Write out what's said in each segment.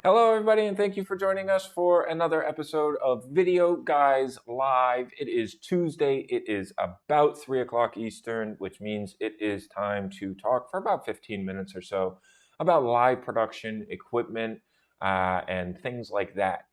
Hello, everybody, and thank you for joining us for another episode of Videoguys Live. It is Tuesday. It is about 3 o'clock Eastern, which means it is time to talk for about 15 minutes or so about live production equipment and things like that.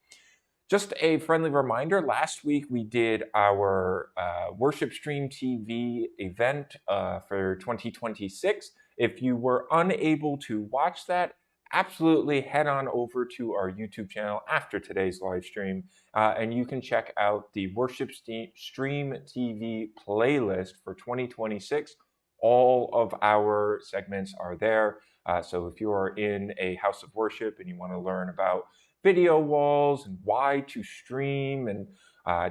Just a friendly reminder, last week we did our Worship Stream TV event for 2026. If you were unable to watch that, absolutely head on over to our YouTube channel after today's live stream, and you can check out the Worship Stream TV playlist for 2026. All of our segments are there. So if you are in a house of worship and you want to learn about video walls and why to stream and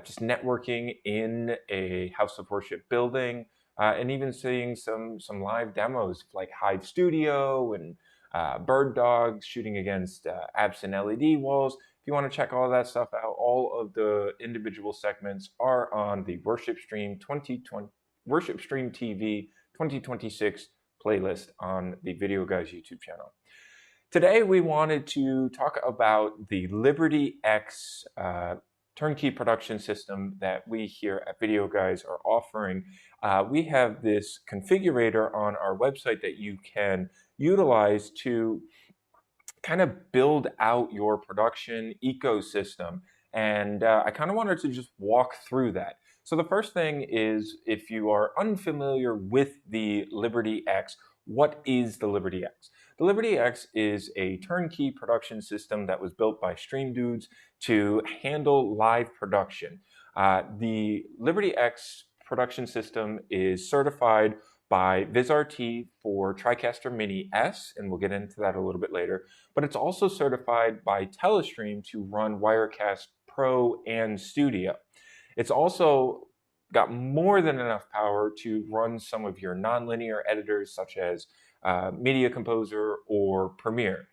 just networking in a house of worship building, and even seeing some live demos like Hive Studio and bird dogs shooting against absent LED walls. If you want to check all that stuff out, all of the individual segments are on the Worship Stream TV 2026 playlist on the Videoguys YouTube channel. Today we wanted to talk about the Liberty X turnkey production system that we here at Videoguys are offering. We have this configurator on our website that you can utilize to kind of build out your production ecosystem. And I kind of wanted to just walk through that. So the first thing is, if you are unfamiliar with the Liberty X, what is the Liberty X? The Liberty X is a turnkey production system that was built by Stream Dudes to handle live production. The Liberty X production system is certified by Vizrt for TriCaster Mini S, and we'll get into that a little bit later, but it's also certified by Telestream to run Wirecast Pro and Studio. It's also got more than enough power to run some of your nonlinear editors such as Media Composer or Premiere.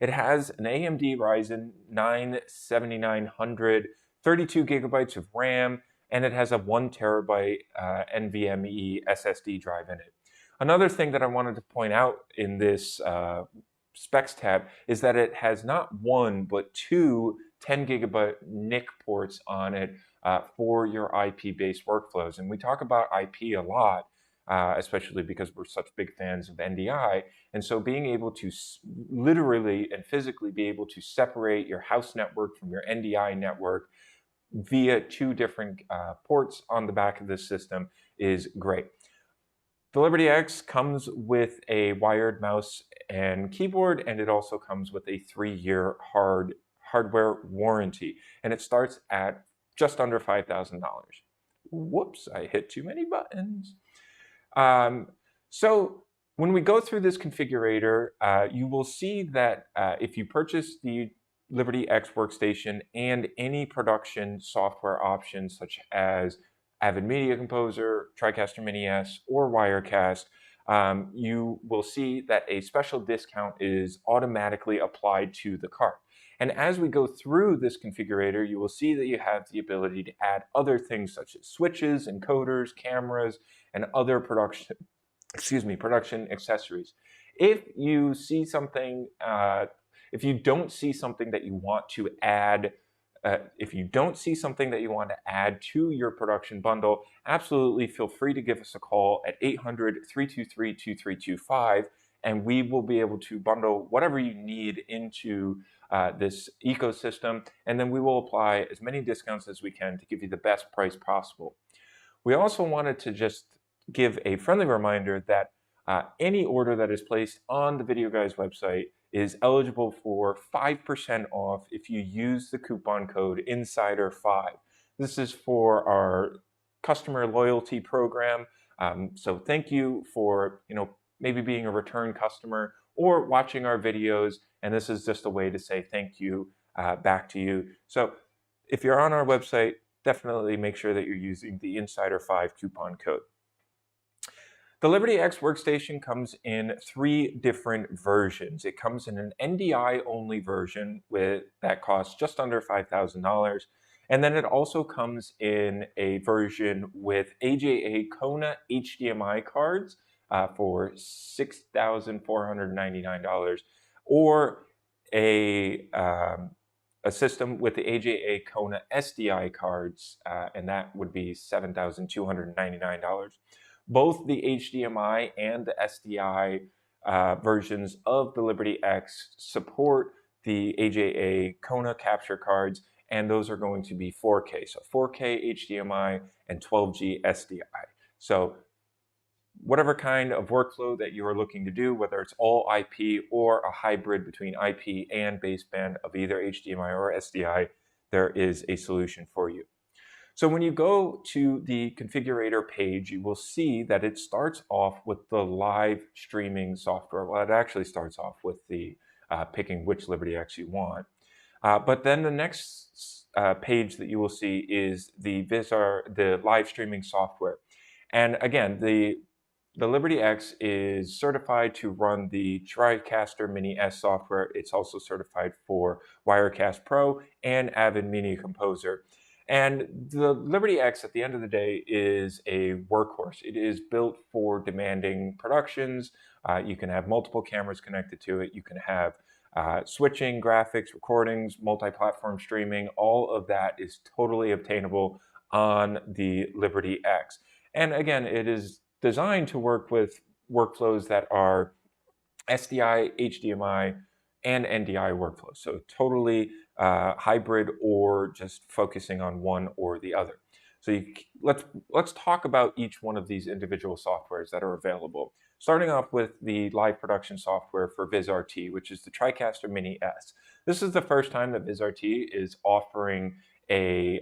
It has an AMD Ryzen 9 7900, 32 gigabytes of RAM, and it has a 1 terabyte NVMe SSD drive in it. Another thing that I wanted to point out in this specs tab is that it has not one, but two 10 gigabyte NIC ports on it for your IP-based workflows. And we talk about IP a lot, especially because we're such big fans of NDI. And so being able to literally and physically be able to separate your house network from your NDI network via two different ports on the back of this system is great. The Liberty X comes with a wired mouse and keyboard, and it also comes with a 3-year hardware warranty, and it starts at just under $5,000. Whoops, I hit too many buttons. So when we go through this configurator, you will see that if you purchase the Liberty X Workstation and any production software options such as Avid Media Composer, TriCaster Mini S, or Wirecast, you will see that a special discount is automatically applied to the cart. And as we go through this configurator, you will see that you have the ability to add other things such as switches, encoders, cameras, and other production accessories. If you see something, if you don't see something that you want to add, to your production bundle, absolutely feel free to give us a call at 800-323-2325, and we will be able to bundle whatever you need into this ecosystem, and then we will apply as many discounts as we can to give you the best price possible. We also wanted to just give a friendly reminder that any order that is placed on the Videoguys website is eligible for 5% off if you use the coupon code INSIDER5. This is for our customer loyalty program. So thank you for maybe being a return customer or watching our videos, and this is just a way to say thank you back to you. So if you're on our website, definitely make sure that you're using the INSIDER5 coupon code. The Liberty X Workstation comes in 3 different versions. It comes in an NDI only version that costs just under $5,000. And then it also comes in a version with AJA Kona HDMI cards for $6,499, or a system with the AJA Kona SDI cards, and that would be $7,299. Both the HDMI and the SDI versions of the Liberty X support the AJA Kona capture cards, and those are going to be 4K. So 4K HDMI and 12G SDI. So whatever kind of workflow that you are looking to do, whether it's all IP or a hybrid between IP and baseband of either HDMI or SDI, there is a solution for you. So when you go to the configurator page, you will see that it starts off with the live streaming software. Well, it actually starts off with the picking which Liberty X you want. But then the next page that you will see is the Vizrt, the live streaming software. And again, the Liberty X is certified to run the TriCaster Mini S software. It's also certified for Wirecast Pro and Avid Media Composer. And the Liberty X, at the end of the day, is a workhorse. It is built for demanding productions. You can have multiple cameras connected to it. You can have switching, graphics, recordings, multi-platform streaming. All of that is totally obtainable on the Liberty X. And again, it is designed to work with workflows that are SDI, HDMI, and NDI workflows. So totally hybrid or just focusing on one or the other. So let's talk about each one of these individual softwares that are available. Starting off with the live production software for Vizrt, which is the TriCaster Mini S. This is the first time that Vizrt is offering a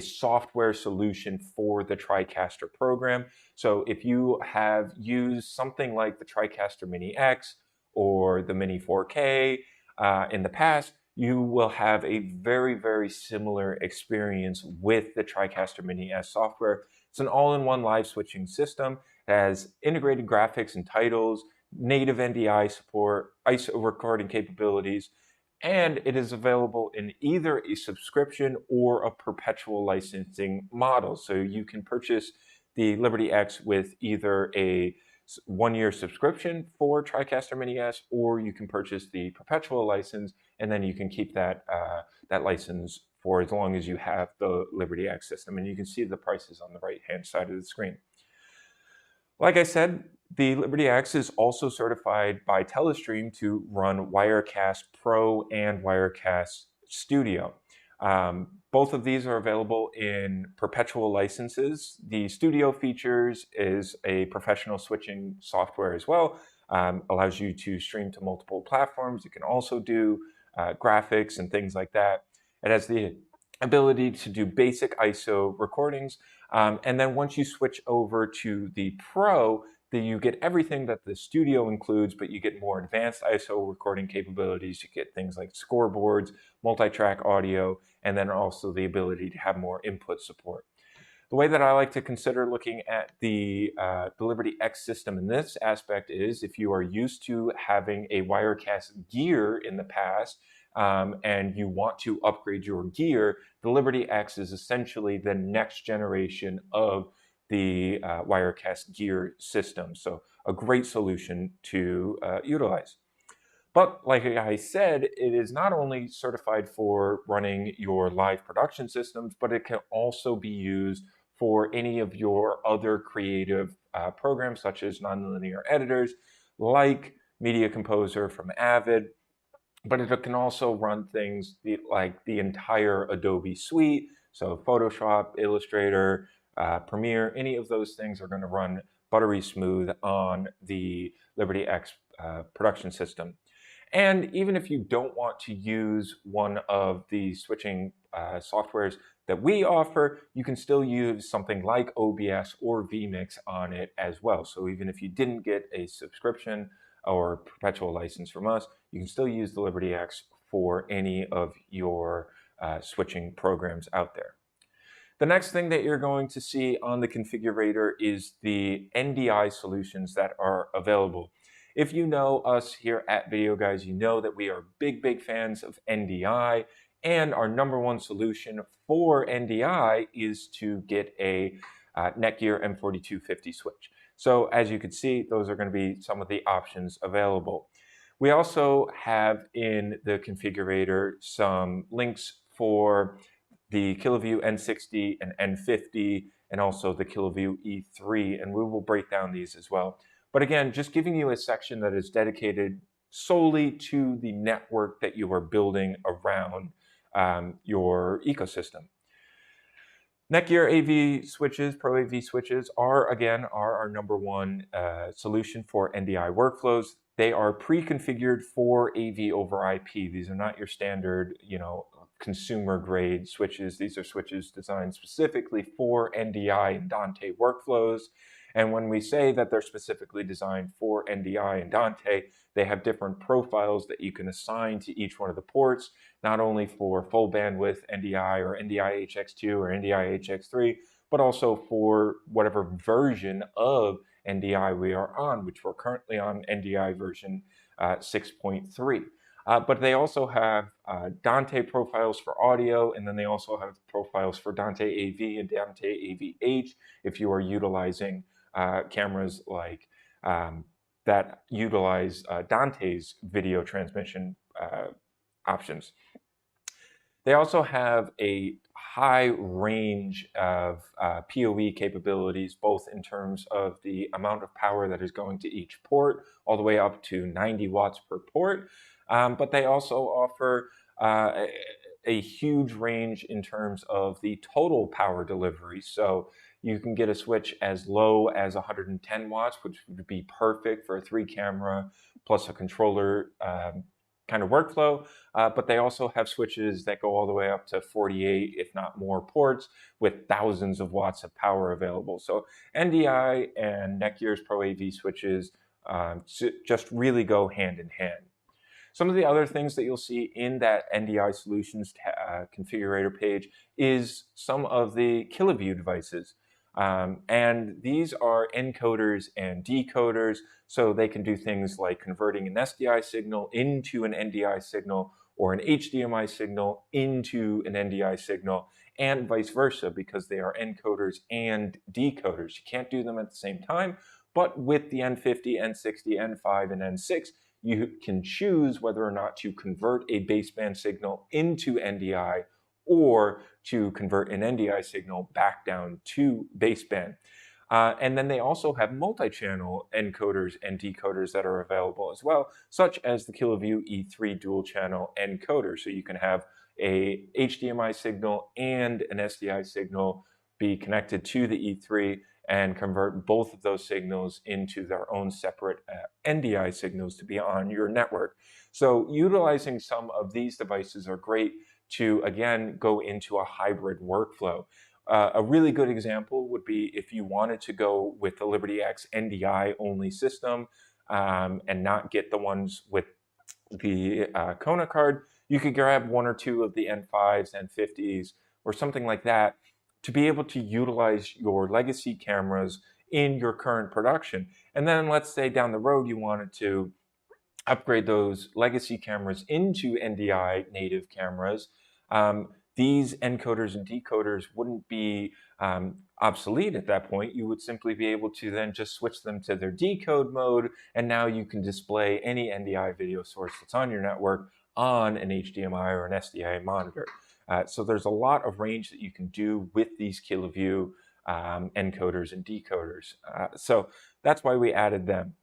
software solution for the TriCaster program. So if you have used something like the TriCaster Mini X or the Mini 4K in the past, you will have a very, very similar experience with the TriCaster Mini S software. It's an all-in-one live switching system. It has integrated graphics and titles, native NDI support, ISO recording capabilities, and it is available in either a subscription or a perpetual licensing model. So you can purchase the Liberty X with either a one-year subscription for TriCaster Mini S, or you can purchase the perpetual license, and then you can keep that license for as long as you have the Liberty X system. And you can see the prices on the right-hand side of the screen. Like I said, the Liberty X is also certified by Telestream to run Wirecast Pro and Wirecast Studio. Both of these are available in perpetual licenses. The Studio features is a professional switching software as well. Allows you to stream to multiple platforms. You can also do graphics and things like that. It has the ability to do basic ISO recordings. And then once you switch over to the Pro, then you get everything that the Studio includes, but you get more advanced ISO recording capabilities. You get things like scoreboards, multi-track audio, and then also the ability to have more input support. The way that I like to consider looking at the Liberty X system in this aspect is if you are used to having a Wirecast gear in the past, and you want to upgrade your gear, the Liberty X is essentially the next generation of the Wirecast gear system. So a great solution to utilize. But like I said, it is not only certified for running your live production systems, but it can also be used for any of your other creative programs, such as nonlinear editors, like Media Composer from Avid. But it can also run things like the entire Adobe suite. So Photoshop, Illustrator, Premiere, any of those things are going to run buttery smooth on the Liberty X production system. And even if you don't want to use one of the switching softwares that we offer, you can still use something like OBS or vMix on it as well. So even if you didn't get a subscription or perpetual license from us, you can still use the Liberty X for any of your switching programs out there. The next thing that you're going to see on the configurator is the NDI solutions that are available. If you know us here at Videoguys, you know that we are big fans of NDI, and our #1 solution for NDI is to get a Netgear M4250 switch. So as you can see, those are going to be some of the options available. We also have in the configurator some links for the KiloView N60 and N50, and also the KiloView E3, and we will break down these as well. But again, just giving you a section that is dedicated solely to the network that you are building around your ecosystem. Netgear AV switches, Pro AV switches are our number one solution for NDI workflows. They are pre-configured for AV over IP. These are not your standard, consumer grade switches. These are switches designed specifically for NDI and Dante workflows. And when we say that they're specifically designed for NDI and Dante, they have different profiles that you can assign to each one of the ports, not only for full bandwidth NDI or NDI HX2 or NDI HX3, but also for whatever version of NDI we are on, which we're currently on NDI version 6.3. But they also have Dante profiles for audio, and then they also have profiles for Dante AV and Dante AV-H if you are utilizing cameras like that utilize Dante's video transmission options. They also have a high range of PoE capabilities, both in terms of the amount of power that is going to each port, all the way up to 90 watts per port. But they also offer a huge range in terms of the total power delivery. So you can get a switch as low as 110 watts, which would be perfect for a 3-camera plus a controller kind of workflow. But they also have switches that go all the way up to 48, if not more ports, with thousands of watts of power available. So NDI and Netgear's Pro AV switches just really go hand in hand. Some of the other things that you'll see in that NDI Solutions configurator page is some of the KiloView devices. And these are encoders and decoders, so they can do things like converting an SDI signal into an NDI signal or an HDMI signal into an NDI signal, and vice versa, because they are encoders and decoders. You can't do them at the same time, but with the N50, N60, N5, and N6, you can choose whether or not to convert a baseband signal into NDI or to convert an NDI signal back down to baseband. And then they also have multi-channel encoders and decoders that are available as well, such as the KiloView E3 dual-channel encoder. So you can have a HDMI signal and an SDI signal be connected to the E3 and convert both of those signals into their own separate NDI signals to be on your network. So utilizing some of these devices are great to, again, go into a hybrid workflow. A really good example would be if you wanted to go with the Liberty X NDI only system and not get the ones with the Kona card, you could grab one or two of the N5s, N50s, or something like that to be able to utilize your legacy cameras in your current production. And then let's say down the road you wanted to upgrade those legacy cameras into NDI native cameras. These encoders and decoders wouldn't be obsolete at that point. You would simply be able to then just switch them to their decode mode, and now you can display any NDI video source that's on your network on an HDMI or an SDI monitor. So there's a lot of range that you can do with these KiloView encoders and decoders. So that's why we added them.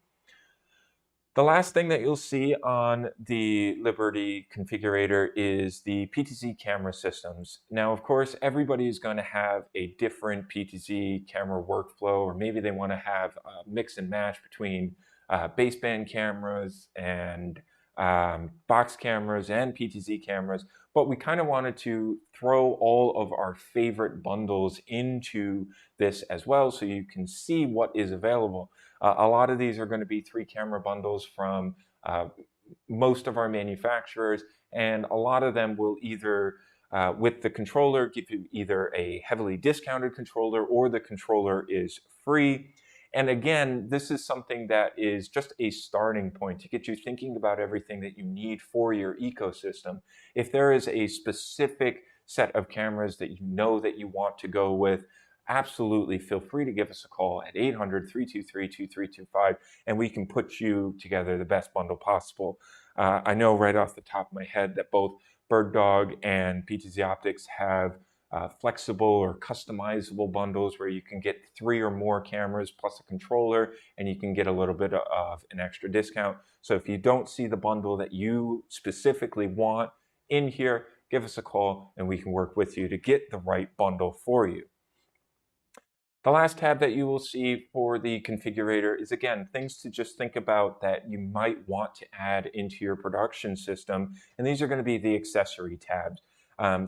The last thing that you'll see on the Liberty configurator is the PTZ camera systems. Now, of course, everybody is going to have a different PTZ camera workflow, or maybe they want to have a mix and match between baseband cameras and box cameras and PTZ cameras, but we kind of wanted to throw all of our favorite bundles into this as well so you can see what is available. A lot of these are going to be 3-camera bundles from most of our manufacturers, and a lot of them will either, with the controller, give you either a heavily discounted controller or the controller is free. And again, this is something that is just a starting point to get you thinking about everything that you need for your ecosystem. If there is a specific set of cameras that you know that you want to go with, absolutely feel free to give us a call at 800-323-2325, and we can put you together the best bundle possible. I know right off the top of my head that both BirdDog and PTZ Optics have flexible or customizable bundles where you can get 3 or more cameras plus a controller, and you can get a little bit of an extra discount. So if you don't see the bundle that you specifically want in here, give us a call and we can work with you to get the right bundle for you. The last tab that you will see for the configurator is, again, things to just think about that you might want to add into your production system. And these are going to be the accessory tabs.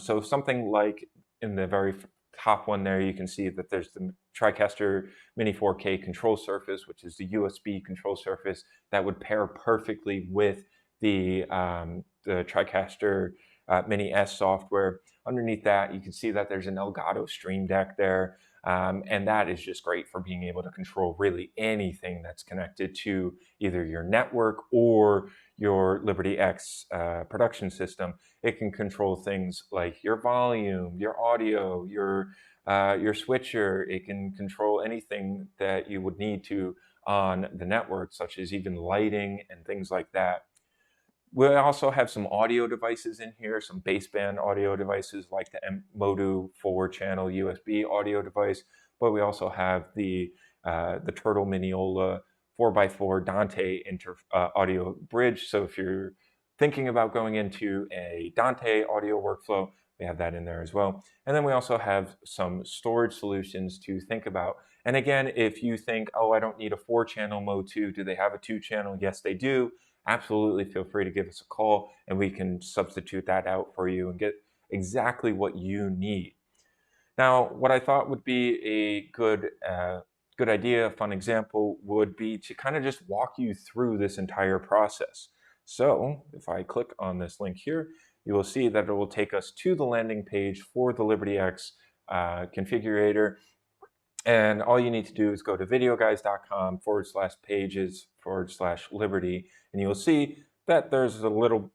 So something like in the very top one there, you can see that there's the TriCaster Mini 4K control surface, which is the USB control surface that would pair perfectly with the TriCaster Mini S software. Underneath that, you can see that there's an Elgato Stream Deck there. And that is just great for being able to control really anything that's connected to either your network or your Liberty X production system. It can control things like your volume, your audio, your switcher. It can control anything that you would need to on the network, such as even lighting and things like that. We also have some audio devices in here, some baseband audio devices like the Modu 4-channel USB audio device, but we also have the Turtle Miniola 4x4 Dante audio bridge. So if you're thinking about going into a Dante audio workflow, we have that in there as well. And then we also have some storage solutions to think about. And again, if you think, oh, I don't need a 4-channel Mode 2, do they have a 2-channel? Yes, they do. Absolutely feel free to give us a call and we can substitute that out for you and get exactly what you need. Now, what I thought would be a good idea, a fun example, would be to kind of just walk you through this entire process. So if I click on this link here, you will see that it will take us to the landing page for the Liberty X configurator. And all you need to do is go to videoguys.com/pages/Liberty, and you'll see that there's a little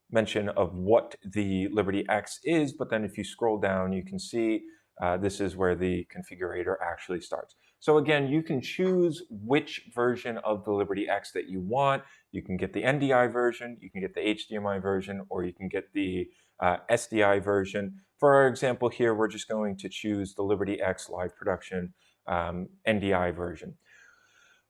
mention of what the Liberty X is, but then if you scroll down, you can see this is where the configurator actually starts. So again, you can choose which version of the Liberty X that you want. You can get the NDI version, you can get the HDMI version, or you can get the SDI version. For our example here, we're just going to choose the Liberty X Live Production NDI version.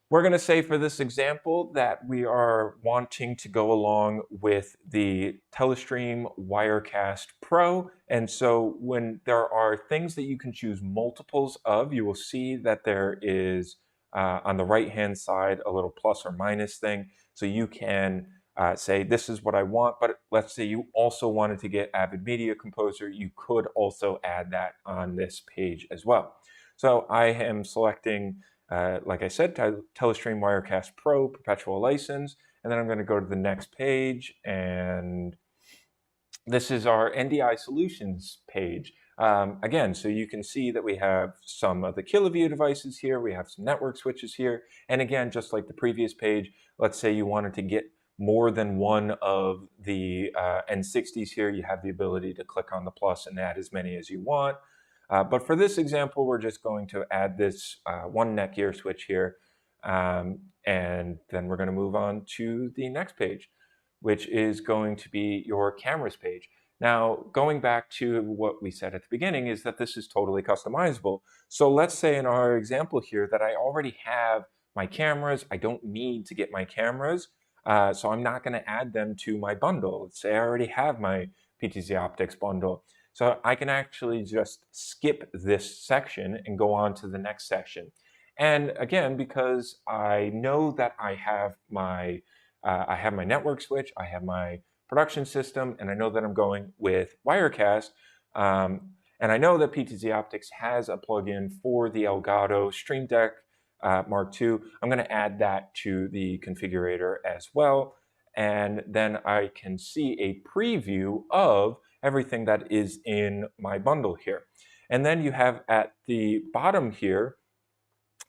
We're going to say for this example that we are wanting to go along with the Telestream Wirecast Pro. And so when there are things that you can choose multiples of, you will see that there is on the right-hand side a little plus or minus thing. So you can say, this is what I want, but let's say you also wanted to get Avid Media Composer, you could also add that on this page as well. So I am selecting like I said, Telestream Wirecast Pro perpetual license, and then I'm going to go to the next page, and this is our NDI solutions page. Again, so you can see that we have some of the KiloView devices here, we have some network switches here, and again, just like the previous page, let's say you wanted to get more than one of the N60s here, you have the ability to click on the plus and add as many as you want. But for this example, we're just going to add this one Netgear switch here, and then we're going to move on to the next page, which is going to be your cameras page. Now, going back to what we said at the beginning is that this is totally customizable. So let's say in our example here that I already have my cameras. I don't need to get my cameras, so I'm not going to add them to my bundle. Let's say I already have my PTZ Optics bundle. So I can actually just skip this section and go on to the next section. And again, because I know that I have my network switch, I have my production system, and I know that I'm going with Wirecast, and I know that PTZ Optics has a plugin for the Elgato Stream Deck Mark II. I'm going to add that to the configurator as well. And then I can see a preview of everything that is in my bundle here. And then you have at the bottom here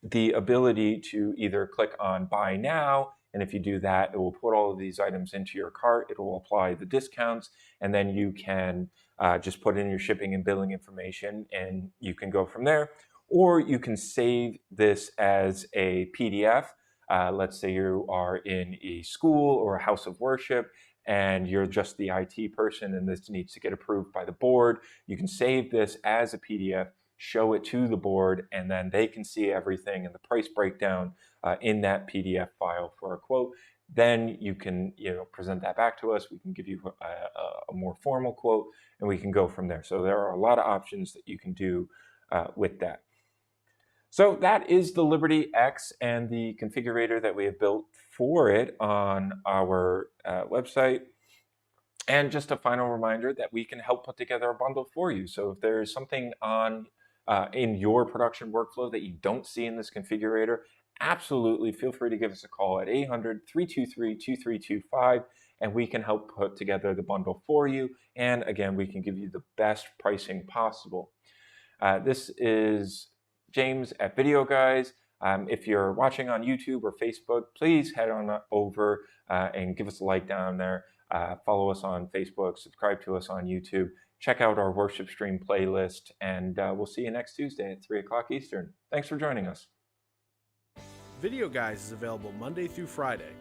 the ability to either click on Buy Now And if you do that, it will put all of these items into your cart. It will apply the discounts, and then you can just put in your shipping and billing information, and you can go from there. Or you can save this as a PDF. Let's say you are in a school or a house of worship, and you're just the IT person, and this needs to get approved by the board. You can save this as a PDF, show it to the board, and then they can see everything and the price breakdown in that PDF file for a quote. Then you can present that back to us. We can give you a more formal quote, and we can go from there. So there are a lot of options that you can do with that. So that is the Liberty X and the configurator that we have built for it on our website. And just a final reminder that we can help put together a bundle for you. So if there is something in your production workflow that you don't see in this configurator, absolutely feel free to give us a call at 800-323-2325, and we can help put together the bundle for you. And again, we can give you the best pricing possible. This is James at Videoguys. If you're watching on YouTube or Facebook, please head on over and give us a like down there. Follow us on Facebook, subscribe to us on YouTube, check out our worship stream playlist, and we'll see you next Tuesday at 3 o'clock Eastern. Thanks for joining us. Videoguys is available Monday through Friday.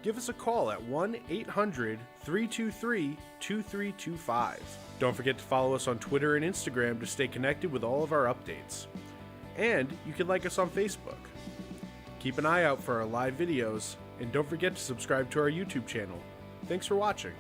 Give us a call at 1-800-323-2325. Don't forget to follow us on Twitter and Instagram to stay connected with all of our updates. And you can like us on Facebook. Keep an eye out for our live videos, and don't forget to subscribe to our YouTube channel. Thanks for watching.